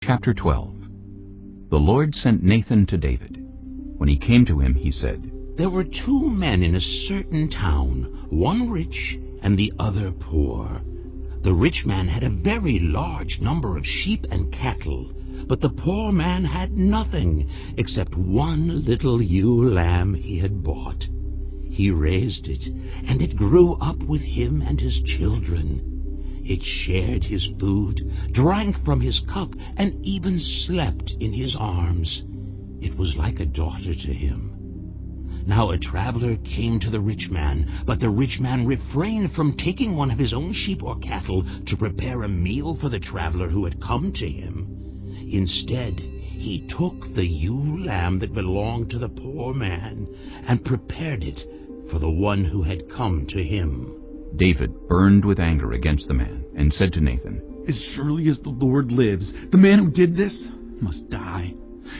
Chapter 12. The Lord sent Nathan to David. When he came to him, he said, There were 2 men in a certain town, one rich and the other poor. The rich man had a very large number of sheep and cattle, but the poor man had nothing except one little ewe lamb he had bought. He raised it, and it grew up with him and his children. It shared his food, drank from his cup, and even slept in his arms. It was like a daughter to him. Now a traveler came to the rich man, but the rich man refrained from taking one of his own sheep or cattle to prepare a meal for the traveler who had come to him. Instead, he took the ewe lamb that belonged to the poor man and prepared it for the one who had come to him. David burned with anger against the man and said to Nathan, As surely as the Lord lives, the man who did this must die.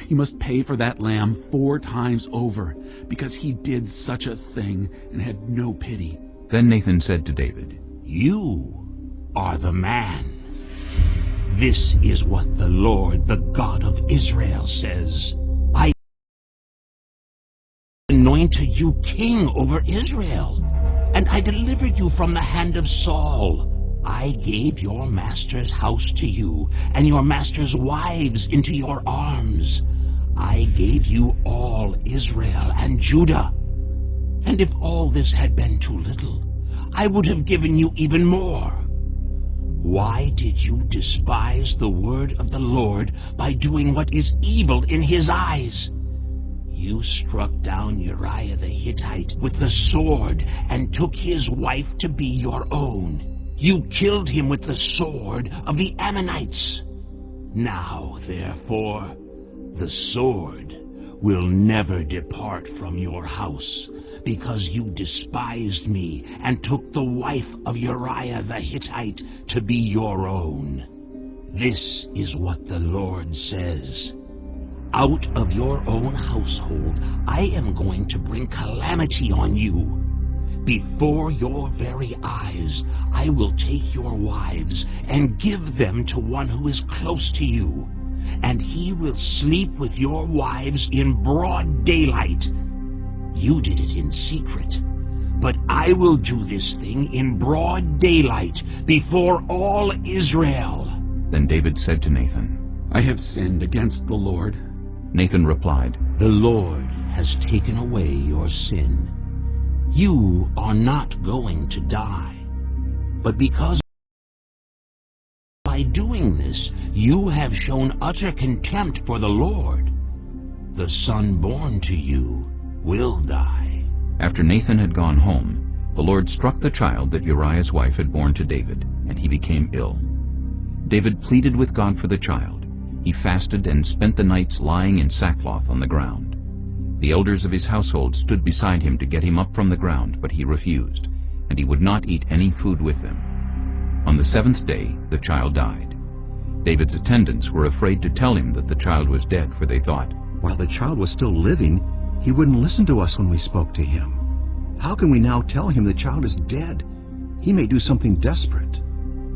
He must pay for that lamb 4 times over, because he did such a thing and had no pity. Then Nathan said to David, You are the man. This is what the Lord, the God of Israel, says. I anointed you king over Israel, and I delivered you from the hand of Saul. I gave your master's house to you, and your master's wives into your arms. I gave you all Israel and Judah. And if all this had been too little, I would have given you even more. Why did you despise the word of the Lord by doing what is evil in his eyes? You struck down Uriah the Hittite with the sword and took his wife to be your own. You killed him with the sword of the Ammonites. Now, therefore, the sword will never depart from your house, because you despised me and took the wife of Uriah the Hittite to be your own. This is what the Lord says. Out of your own household I am going to bring calamity on you. Before your very eyes I will take your wives and give them to one who is close to you, and he will sleep with your wives in broad daylight. You did it in secret, but I will do this thing in broad daylight before all Israel. Then David said to Nathan, I have sinned against the Lord. Nathan replied, The Lord has taken away your sin. You are not going to die, but because by doing this you have shown utter contempt for the Lord, the son born to you will die. After Nathan had gone home, the Lord struck the child that Uriah's wife had borne to David, and he became ill. David pleaded with God for the child. He fasted and spent the nights lying in sackcloth on the ground. The elders of his household stood beside him to get him up from the ground, but he refused, and he would not eat any food with them. On the 7th day the child died. David's attendants were afraid to tell him that the child was dead, for they thought, While the child was still living, he wouldn't listen to us when we spoke to him. How can we now tell him the child is dead? He may do something desperate.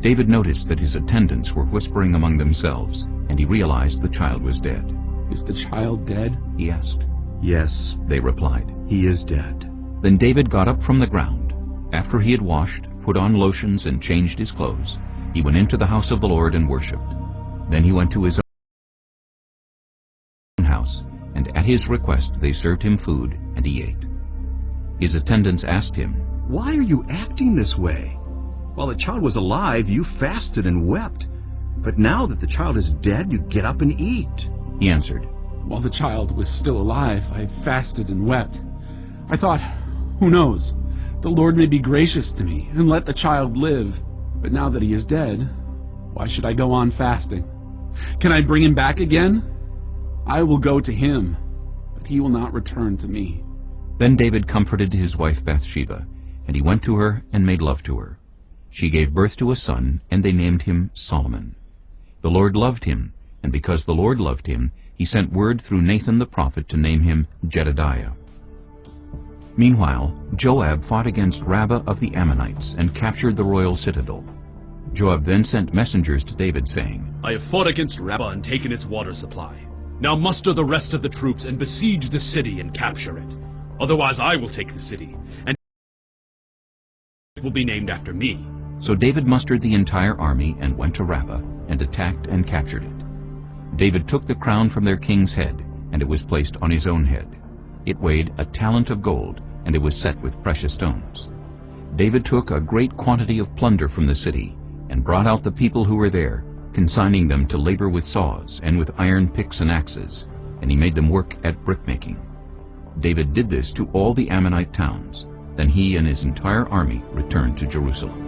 David noticed that his attendants were whispering among themselves, and he realized the child was dead. Is the child dead? He asked. Yes, They replied. he is dead. Then David got up from the ground. After he had washed, put on lotions, and changed his clothes, he went into the house of the Lord and worshipped. Then he went to his own house, and at his request they served him food, and he ate. His attendants asked him, Why are you acting this way? While the child was alive, you fasted and wept. But now that the child is dead, you get up and eat. He answered, While the child was still alive, I fasted and wept. I thought, who knows? The Lord may be gracious to me and let the child live. But now that he is dead, why should I go on fasting? Can I bring him back again? I will go to him, but he will not return to me. Then David comforted his wife Bathsheba, and he went to her and made love to her. She gave birth to a son, and they named him Solomon. The Lord loved him, and because the Lord loved him, he sent word through Nathan the prophet to name him Jedediah. Meanwhile, Joab fought against Rabbah of the Ammonites and captured the royal citadel. Joab then sent messengers to David, saying, I have fought against Rabbah and taken its water supply. Now muster the rest of the troops and besiege the city and capture it. Otherwise I will take the city, and it will be named after me. So David mustered the entire army and went to Rabbah, and attacked and captured it. David took the crown from their king's head, and it was placed on his own head. It weighed a talent of gold, and it was set with precious stones. David took a great quantity of plunder from the city, and brought out the people who were there, consigning them to labor with saws and with iron picks and axes, and he made them work at brickmaking. David did this to all the Ammonite towns. Then he and his entire army returned to Jerusalem.